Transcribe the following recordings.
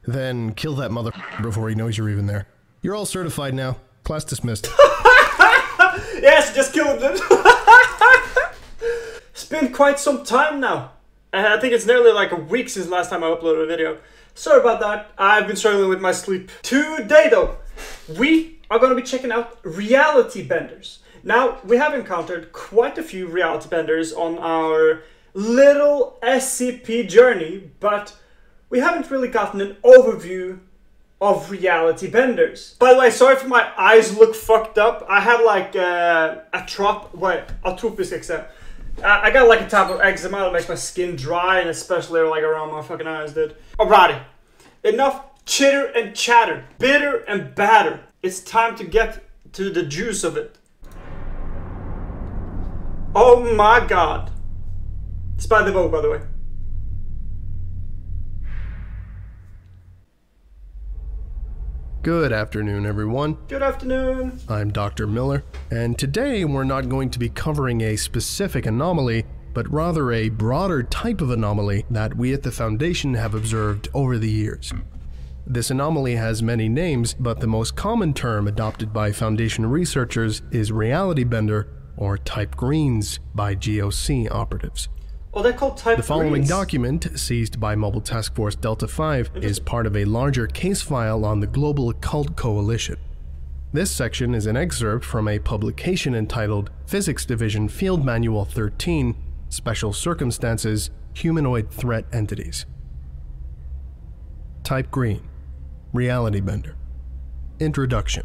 Then kill that mother before he knows you're even there. You're all certified now. Class dismissed. Yes, just killed him. It's been quite some time now. I think it's nearly like a week since last time I uploaded a video. Sorry about that. I've been struggling with my sleep. Today though, we are going to be checking out reality benders. Now, we have encountered quite a few reality benders on our little SCP journey, but we haven't really gotten an overview of reality benders. By the way, sorry if my eyes look fucked up. I have like atopic eczema. I got like a type of eczema that makes my skin dry, and especially like around my fucking eyes, dude. Alrighty, enough chitter and chatter, bitter and batter. It's time to get to the juice of it. Oh my god. It's by the Vogue, by the way. Good afternoon, everyone. Good afternoon. I'm Dr. Miller, and today we're not going to be covering a specific anomaly, but rather a broader type of anomaly that we at the Foundation have observed over the years. This anomaly has many names, but the most common term adopted by Foundation researchers is reality bender, or type greens, by GOC operatives. Oh, they're called type greens. The following document, seized by Mobile Task Force Delta 5, is part of a larger case file on the Global Occult Coalition. This section is an excerpt from a publication entitled Physics Division Field Manual 13, Special Circumstances, Humanoid Threat Entities. Type Green, Reality Bender. Introduction.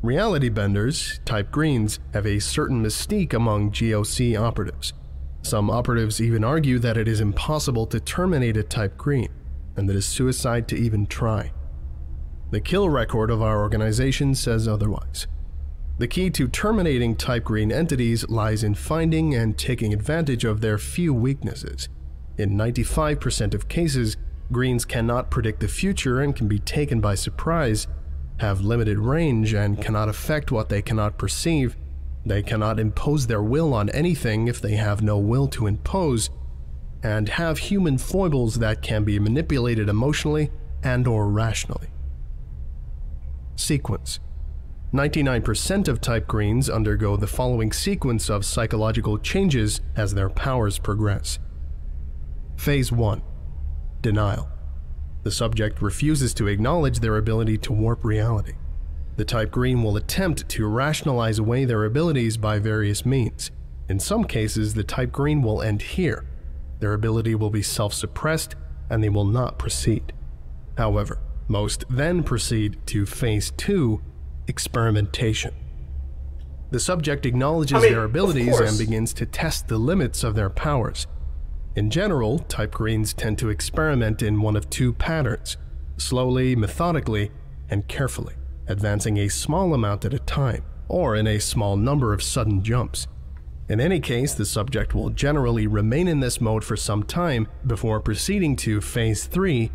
Reality benders, type greens, have a certain mystique among GOC operatives. Some operatives even argue that it is impossible to terminate a type green, and that it is suicide to even try. The kill record of our organization says otherwise. The key to terminating type green entities lies in finding and taking advantage of their few weaknesses. In 95% of cases, greens cannot predict the future and can be taken by surprise, have limited range and cannot affect what they cannot perceive. They cannot impose their will on anything if they have no will to impose, and have human foibles that can be manipulated emotionally and/or rationally. Sequence. 99% of type greens undergo the following sequence of psychological changes as their powers progress. Phase 1. Denial. The subject refuses to acknowledge their ability to warp reality. The type green will attempt to rationalize away their abilities by various means. In some cases, the type green will end here. Their ability will be self-suppressed, and they will not proceed. However, most then proceed to Phase 2, experimentation. The subject acknowledges their abilities and begins to test the limits of their powers. In general, type greens tend to experiment in one of two patterns: slowly, methodically, and carefully, advancing a small amount at a time, or in a small number of sudden jumps. In any case, the subject will generally remain in this mode for some time before proceeding to Phase 3,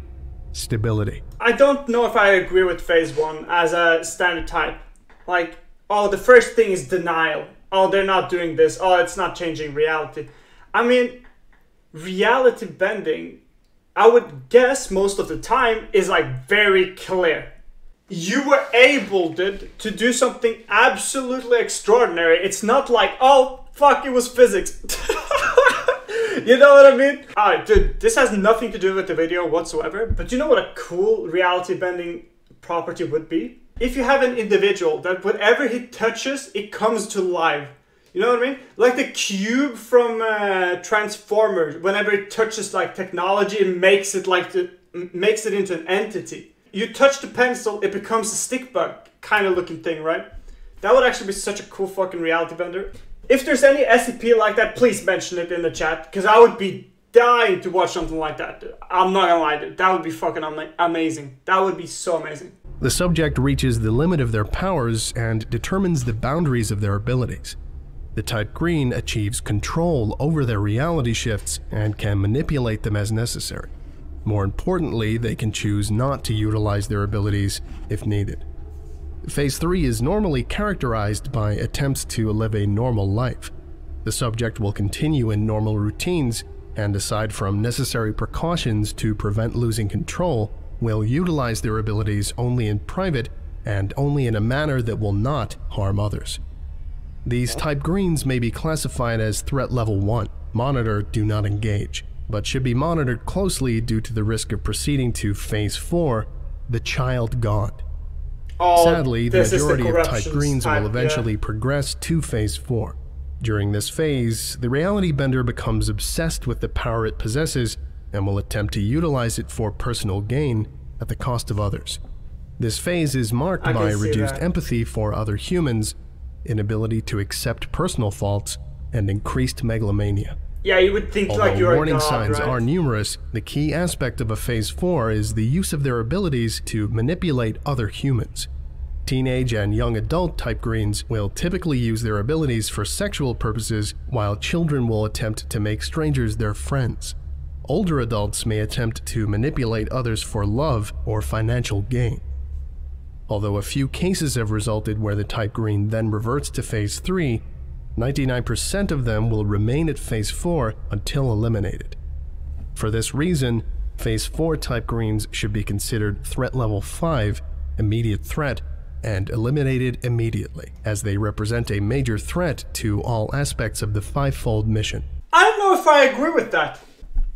stability. I don't know if I agree with Phase 1 as a standard type. Like, oh, the first thing is denial. Oh, they're not doing this. Oh, it's not changing reality. I mean, reality bending, I would guess most of the time, is like very clear. You were able, dude, to do something absolutely extraordinary. It's not like, oh, fuck, it was physics. You know what I mean? Alright, dude, this has nothing to do with the video whatsoever, but you know what a cool reality bending property would be? If you have an individual that whatever he touches, it comes to life. You know what I mean? Like the cube from Transformers, whenever it touches like technology, it makes it into an entity. You touch the pencil, it becomes a stick bug kind of looking thing, right? That would actually be such a cool fucking reality bender. If there's any SCP like that, please mention it in the chat, because I would be dying to watch something like that. I'm not gonna lie, dude. That would be fucking amazing. That would be so amazing. The subject reaches the limit of their powers and determines the boundaries of their abilities. The type green achieves control over their reality shifts and can manipulate them as necessary. More importantly, they can choose not to utilize their abilities if needed. Phase 3 is normally characterized by attempts to live a normal life. The subject will continue in normal routines, and aside from necessary precautions to prevent losing control, will utilize their abilities only in private and only in a manner that will not harm others. These type greens may be classified as threat level 1, monitor, do not engage, but should be monitored closely due to the risk of proceeding to phase 4, the child god. Sadly, the majority of type greens will eventually progress to phase 4. During this phase, the reality bender becomes obsessed with the power it possesses and will attempt to utilize it for personal gain at the cost of others. This phase is marked by reduced empathy for other humans, inability to accept personal faults, and increased megalomania. Yeah, you would think like you're a god, warning signs right? are numerous, the key aspect of a phase 4 is the use of their abilities to manipulate other humans. Teenage and young adult type greens will typically use their abilities for sexual purposes, while children will attempt to make strangers their friends. Older adults may attempt to manipulate others for love or financial gain. Although a few cases have resulted where the type green then reverts to phase 3, 99% of them will remain at phase 4 until eliminated. For this reason, phase 4 type greens should be considered threat level 5, immediate threat, and eliminated immediately, as they represent a major threat to all aspects of the fivefold mission. I don't know if I agree with that.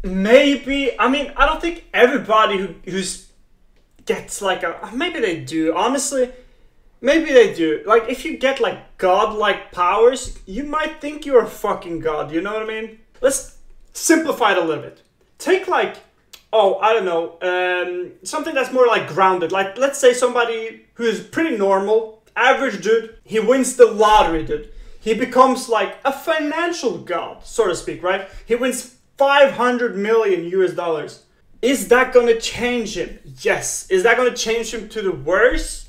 Maybe, I mean, I don't think everybody who's gets like a, maybe they do, honestly, maybe they do. Like, if you get like godlike powers, you might think you're a fucking god, you know what I mean? Let's simplify it a little bit. Take like, oh, I don't know, something that's more like grounded. Like, let's say somebody who is pretty normal, average dude, he wins the lottery, dude. He becomes like a financial god, so to speak, right? He wins 500 million US dollars. Is that gonna change him? Yes. Is that gonna change him to the worse?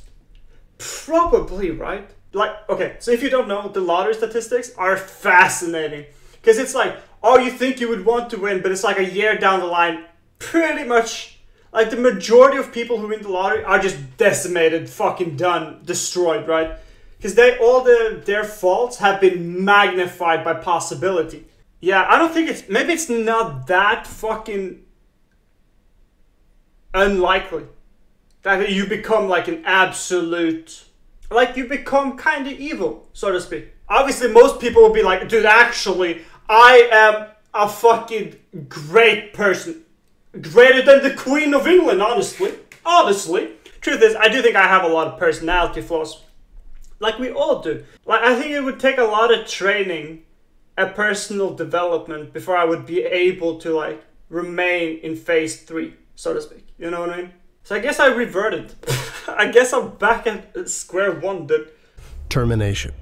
Probably, right? Like, okay, so if you don't know, the lottery statistics are fascinating. Because it's like, oh, you think you would want to win, but it's like a year down the line, pretty much, like the majority of people who win the lottery are just decimated, fucking done, destroyed, right? Because their faults have been magnified by possibility. Yeah, I don't think maybe it's not that fucking unlikely that you become like an absolute, like you become kind of evil, so to speak. Obviously, most people will be like, dude, actually, I am a fucking great person. Greater than the Queen of England, honestly. Honestly. Truth is, I do think I have a lot of personality flaws. Like we all do. Like, I think it would take a lot of training and personal development before I would be able to, like, remain in phase 3, so to speak. You know what I mean? So I guess I reverted. I guess I'm back at square one, dude. Termination.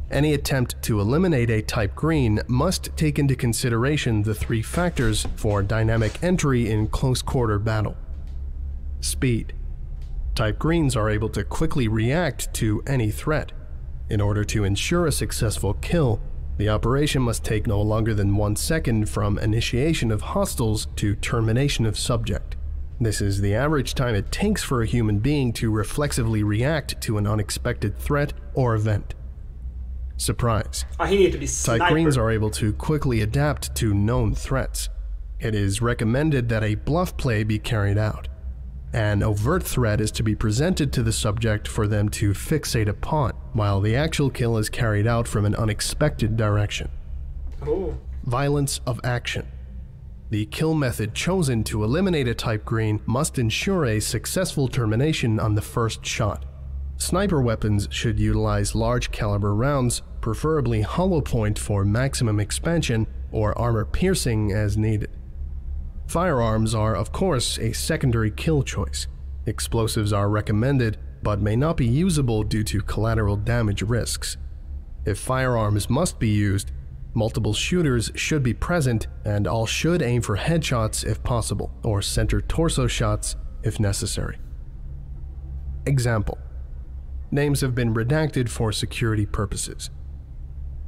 Any attempt to eliminate a type green must take into consideration the 3 factors for dynamic entry in close-quarter battle. Speed. Type greens are able to quickly react to any threat. In order to ensure a successful kill, the operation must take no longer than 1 second from initiation of hostiles to termination of subject. This is the average time it takes for a human being to reflexively react to an unexpected threat or event. Surprise. He needed to be sniper. Type greens are able to quickly adapt to known threats. It is recommended that a bluff play be carried out. An overt threat is to be presented to the subject for them to fixate upon, while the actual kill is carried out from an unexpected direction. Ooh. Violence of action. The kill method chosen to eliminate a type green must ensure a successful termination on the first shot. Sniper weapons should utilize large caliber rounds, preferably hollow point for maximum expansion or armor piercing as needed. Firearms are, of course, a secondary kill choice. Explosives are recommended, but may not be usable due to collateral damage risks. If firearms must be used, multiple shooters should be present, and all should aim for headshots if possible, or center torso shots if necessary. Example. Names have been redacted for security purposes.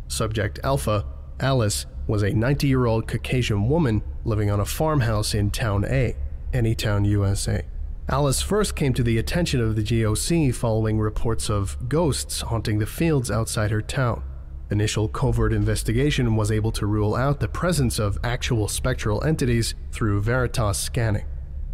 Subject Alpha, Alice, was a 90-year-old Caucasian woman living on a farmhouse in Town A, Anytown, USA. Alice first came to the attention of the GOC following reports of ghosts haunting the fields outside her town. Initial covert investigation was able to rule out the presence of actual spectral entities through Veritas scanning.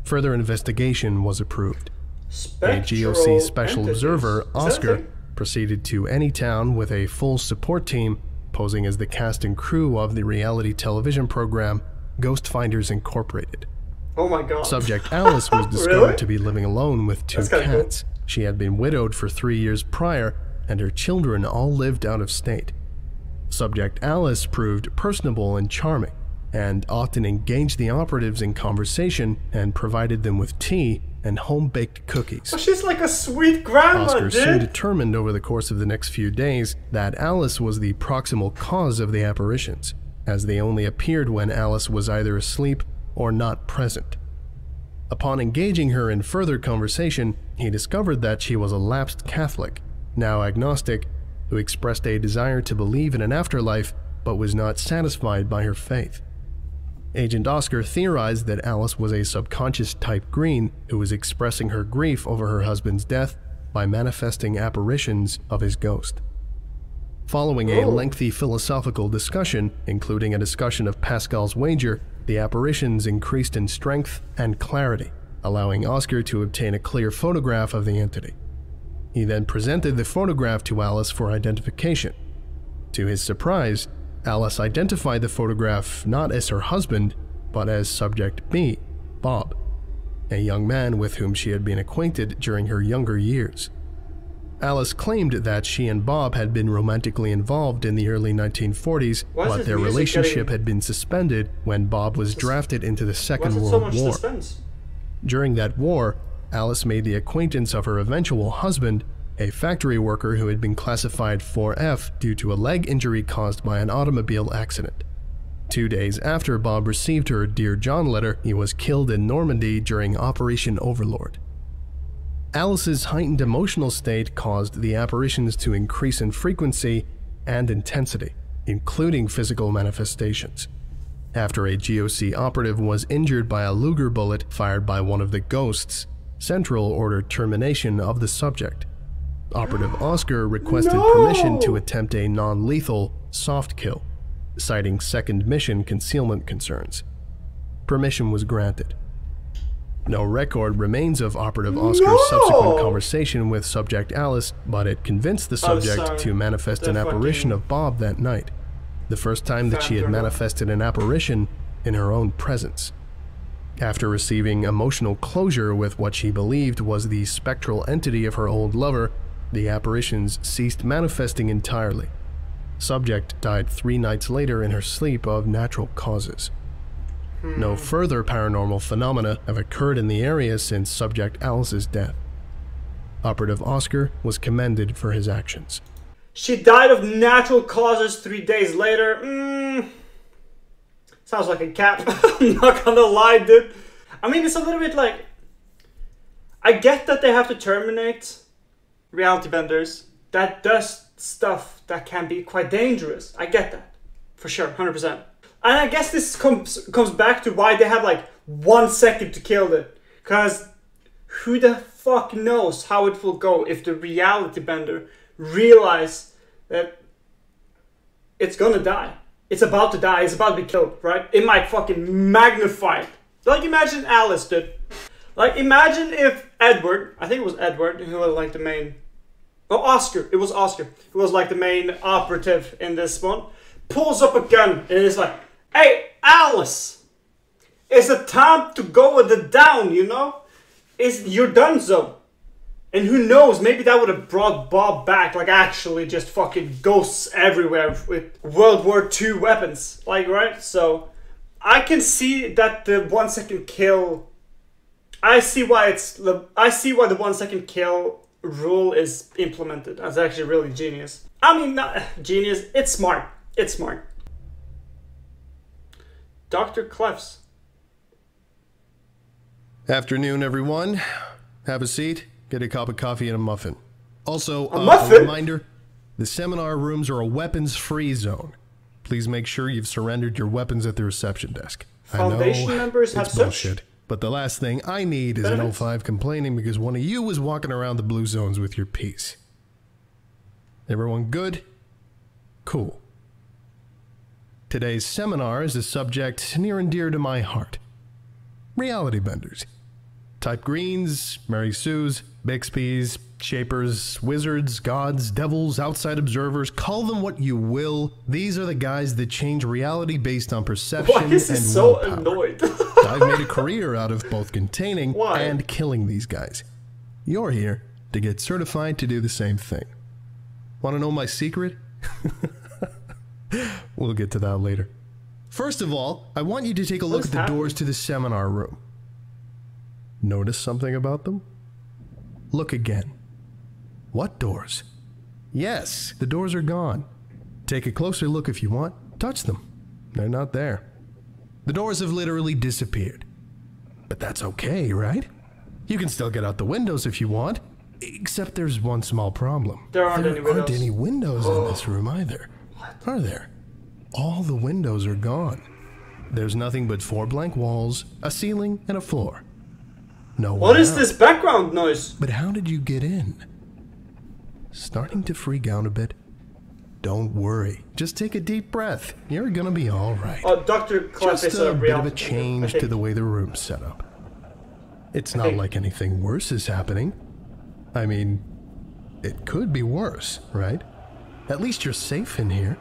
Further investigation was approved. A Spectral GOC special entities. observer, Is that a Oscar, thing? proceeded to Anytown with a full support team, posing as the cast and crew of the reality television program Ghost Finders Incorporated. Oh my god. Subject Alice was discovered Really? to be living alone with 2 That's kinda cool. cats. She had been widowed for 3 years prior, and her children all lived out of state. Subject Alice proved personable and charming, and often engaged the operatives in conversation and provided them with tea and home-baked cookies. Oh, she's like a sweet grandma, Oscar soon dude. determined over the course of the next few days that Alice was the proximal cause of the apparitions, as they only appeared when Alice was either asleep or not present. Upon engaging her in further conversation, he discovered that she was a lapsed Catholic, now agnostic, who expressed a desire to believe in an afterlife but was not satisfied by her faith. Agent Oscar theorized that Alice was a subconscious type green who was expressing her grief over her husband's death by manifesting apparitions of his ghost. Following a lengthy philosophical discussion, including a discussion of Pascal's wager, the apparitions increased in strength and clarity, allowing Oscar to obtain a clear photograph of the entity. He then presented the photograph to Alice for identification. To his surprise, Alice identified the photograph not as her husband, but as Subject B, Bob, a young man with whom she had been acquainted during her younger years. Alice claimed that she and Bob had been romantically involved in the early 1940s, Why is but this their music relationship getting- had been suspended when Bob was drafted into the Why Second is it so World much War. suspense? During that war, Alice made the acquaintance of her eventual husband, a factory worker who had been classified 4F due to a leg injury caused by an automobile accident. 2 days after Bob received her Dear John letter, he was killed in Normandy during Operation Overlord. Alice's heightened emotional state caused the apparitions to increase in frequency and intensity, including physical manifestations. After a GOC operative was injured by a Luger bullet fired by one of the ghosts, Central ordered termination of the subject. Operative Oscar requested permission to attempt a non-lethal soft kill, citing second mission concealment concerns. Permission was granted. No record remains of Operative Oscar's subsequent conversation with Subject Alice, but it convinced the subject sorry. to manifest The an apparition fucking of Bob that night, the first time that she had Fangirl. manifested an apparition in her own presence. After receiving emotional closure with what she believed was the spectral entity of her old lover, the apparitions ceased manifesting entirely. Subject died 3 nights later in her sleep of natural causes. No further paranormal phenomena have occurred in the area since Subject Alice's death. Operative Oscar was commended for his actions. She died of natural causes 3 days later. Sounds like a cap. I'm not gonna lie, dude. I mean, it's a little bit like... I get that they have to terminate reality benders. That does stuff that can be quite dangerous. I get that. For sure, 100%. And I guess this comes back to why they have like 1 second to kill it. Because who the fuck knows how it will go if the reality bender realize that it's gonna die. It's about to die. It's about to be killed, right? It might fucking magnify it. Like imagine Alice, dude. Like imagine if Edward, I think it was Edward, who was like the main... Oh, Oscar. It was Oscar. Who was like the main operative in this one. Pulls up a gun and is like, hey, Alice! It's a time to go with the down, you know? You're done so. And who knows, maybe that would have brought Bob back, like actually just fucking ghosts everywhere with World War II weapons. Like, right? So, I can see that the 1 second kill... I see why the 1 second kill rule is implemented. That's actually really genius. I mean, not genius, it's smart. It's smart. Dr. Clefs. Afternoon, everyone. Have a seat, get a cup of coffee and a muffin. Also, muffin? a reminder, the seminar rooms are a weapons-free zone. Please make sure you've surrendered your weapons at the reception desk. Foundation members have it's such bullshit. But the last thing I need is an benefits? 05 complaining because one of you was walking around the blue zones with your piece. Everyone good? Cool. Today's seminar is a subject near and dear to my heart. Reality benders. Type Greens, Mary Sues, Bixby's, Shapers, Wizards, Gods, Devils, Outside Observers, call them what you will. These are the guys that change reality based on perception Why is he and so willpower. annoyed? I've made a career out of both containing Why? and killing these guys. You're here to get certified to do the same thing. Want to know my secret? We'll get to that later. First of all, I want you to take a look at the doors to the seminar room. Notice something about them? Look again. What doors? Yes, the doors are gone. Take a closer look if you want. Touch them. They're not there. The doors have literally disappeared. But that's okay, right? You can still get out the windows if you want. Except there's one small problem. There aren't any windows in this room either. Are there? All the windows are gone. There's nothing but 4 blank walls, a ceiling, and a floor. No. What is this background noise? But how did you get in? Starting to freak out a bit? Don't worry. Just take a deep breath. You're gonna be all right. Oh, Dr. Clef Just is a bit of a reality change to the way the room's set up. It's not like anything worse is happening. I mean, it could be worse, right? At least you're safe in here.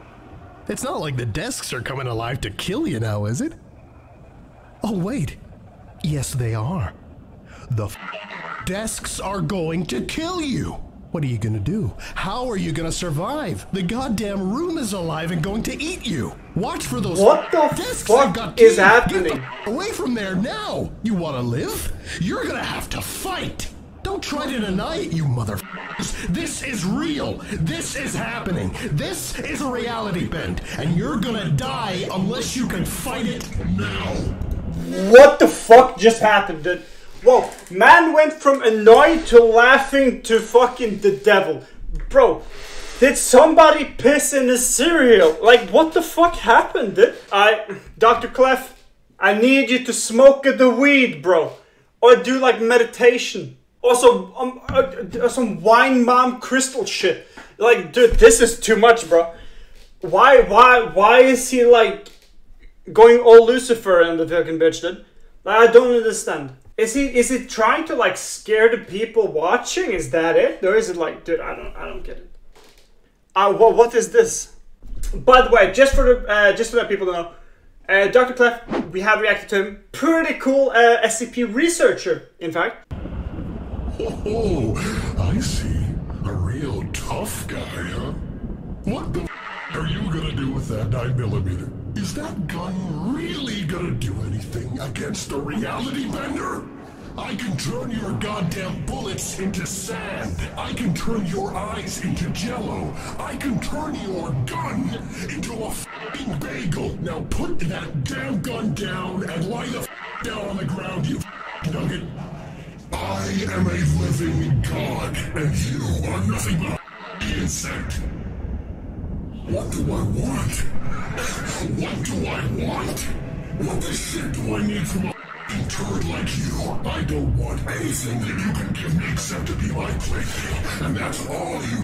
It's not like the desks are coming alive to kill you now, is it? Oh, wait. Yes, they are. The desks are going to kill you. What are you gonna do? How are you gonna survive? The goddamn room is alive and going to eat you. Watch for those desks. Fuck is happening? Get away from there now. You wanna live? You're gonna have to fight. Don't try to deny it, you motherfuckers. This is real. This is happening. This is a reality bend. And you're gonna die unless you can fight it now. What the fuck just happened, dude? Whoa, man went from annoyed to laughing to fucking the devil. Bro, did somebody piss in his cereal? Like, what the fuck happened, dude? Dr. Clef, I need you to smoke the weed, bro. Or do like meditation. Also, some wine mom crystal shit. Like, dude, this is too much, bro. Why is he like going all Lucifer in the fucking bitch, dude? I don't understand. Is he trying to like scare the people watching? Is that it? Or is it like, dude, I don't get it. What is this? By the way, just for that people don't know, Dr. Clef, we have reacted to him. Pretty cool SCP researcher, in fact. Oh, I see. A real tough guy, huh? What the are you gonna do with that 9mm? Is that gun really gonna do anything against a reality bender? I can turn your goddamn bullets into sand. I can turn your eyes into jello. I can turn your gun into a f***ing bagel. Now put that damn gun down and lie the f*** down on the ground, you f***ing nugget. I am a living god, and you are nothing but a insect. What do I want? What do I want? What the shit do I need from a f***ing turd like you? I don't want anything that you can give me except to be my plaything, and that's all you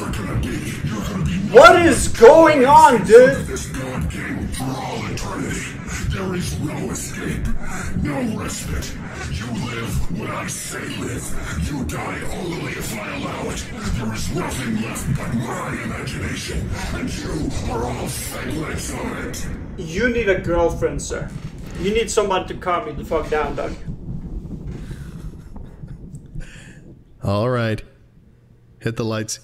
are gonna be. You're gonna be. What is going on, dude? This god game for all eternity. There is no escape, no respite. You live when I say live. You die only if I allow it. There is nothing left but my imagination, and you are all faggots on it. You need a girlfriend, sir. You need somebody to calm you the fuck down, Doug. All right. Hit the lights.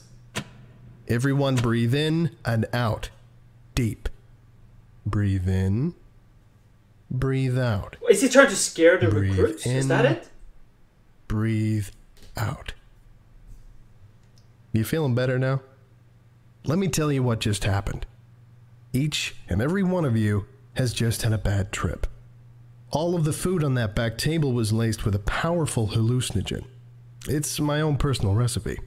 Everyone breathe in and out. Deep. Breathe in. Breathe out. Is he trying to scare the Breathe recruits? in, is that it? Breathe out. You feeling better now? Let me tell you what just happened. Each and every one of you has just had a bad trip. All of the food on that back table was laced with a powerful hallucinogen. It's my own personal recipe.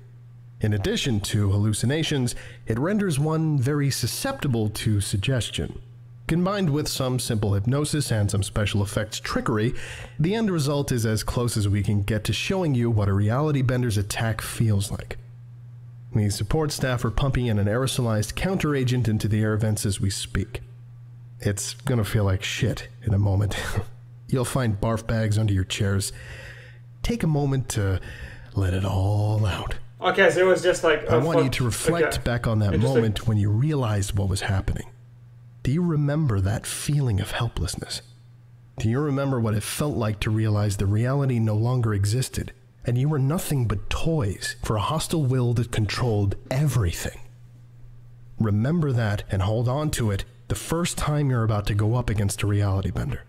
In addition to hallucinations, it renders one very susceptible to suggestion. Combined with some simple hypnosis and some special effects trickery, the end result is as close as we can get to showing you what a reality bender's attack feels like. The support staff are pumping in an aerosolized counteragent into the air vents as we speak. It's gonna feel like shit in a moment. You'll find barf bags under your chairs. take a moment to let it all out. Okay, so it was just like... I want you to reflect back on that moment when you realized what was happening. Do you remember that feeling of helplessness? Do you remember what it felt like to realize the reality no longer existed, and you were nothing but toys for a hostile will that controlled everything? Remember that and hold on to it the first time you're about to go up against a reality bender.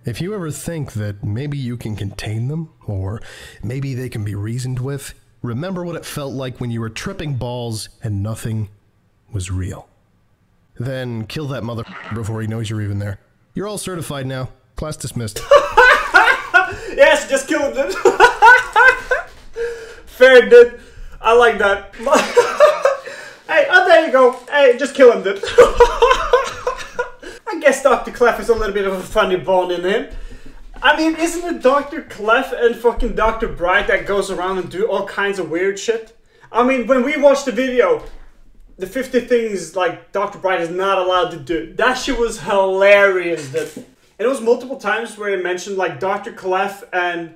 If you ever think that maybe you can contain them, or maybe they can be reasoned with, remember what it felt like when you were tripping balls and nothing was real. Then kill that mother before he knows you're even there. You're all certified now. Class dismissed. Yes, just kill him, dude. Fair, dude. I like that. Hey, oh, there you go. Hey, just kill him, dude. I guess Dr. Clef is a little bit of a funny bone in him. I mean, isn't it Dr. Clef and fucking Dr. Bright that goes around and do all kinds of weird shit? I mean, when we watched the video, the 50 things like Dr. Bright is not allowed to do, that shit was hilarious, dude. And it was multiple times where it mentioned like Dr. Clef and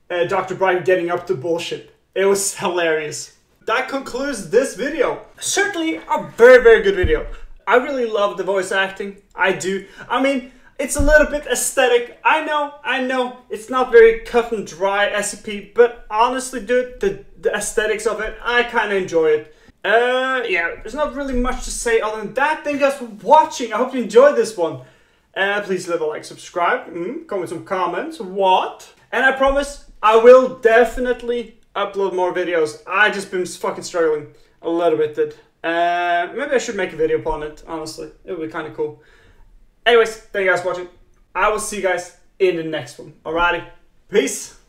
Dr. Bright getting up to bullshit. It was hilarious. That concludes this video. Certainly a very, very good video. I really love the voice acting. I do. I mean, it's a little bit aesthetic. I know. It's not very cut and dry SCP, but honestly, dude, the aesthetics of it, I kind of enjoy it. Yeah, there's not really much to say other than that. Thank you guys for watching. I hope you enjoyed this one. Please leave a like, subscribe, comment some comments, what? And I promise I will definitely upload more videos. I just been fucking struggling a little bit, dude. Maybe I should make a video upon it, honestly. It would be kind of cool. Anyways, thank you guys for watching. I will see you guys in the next one. Alrighty, peace.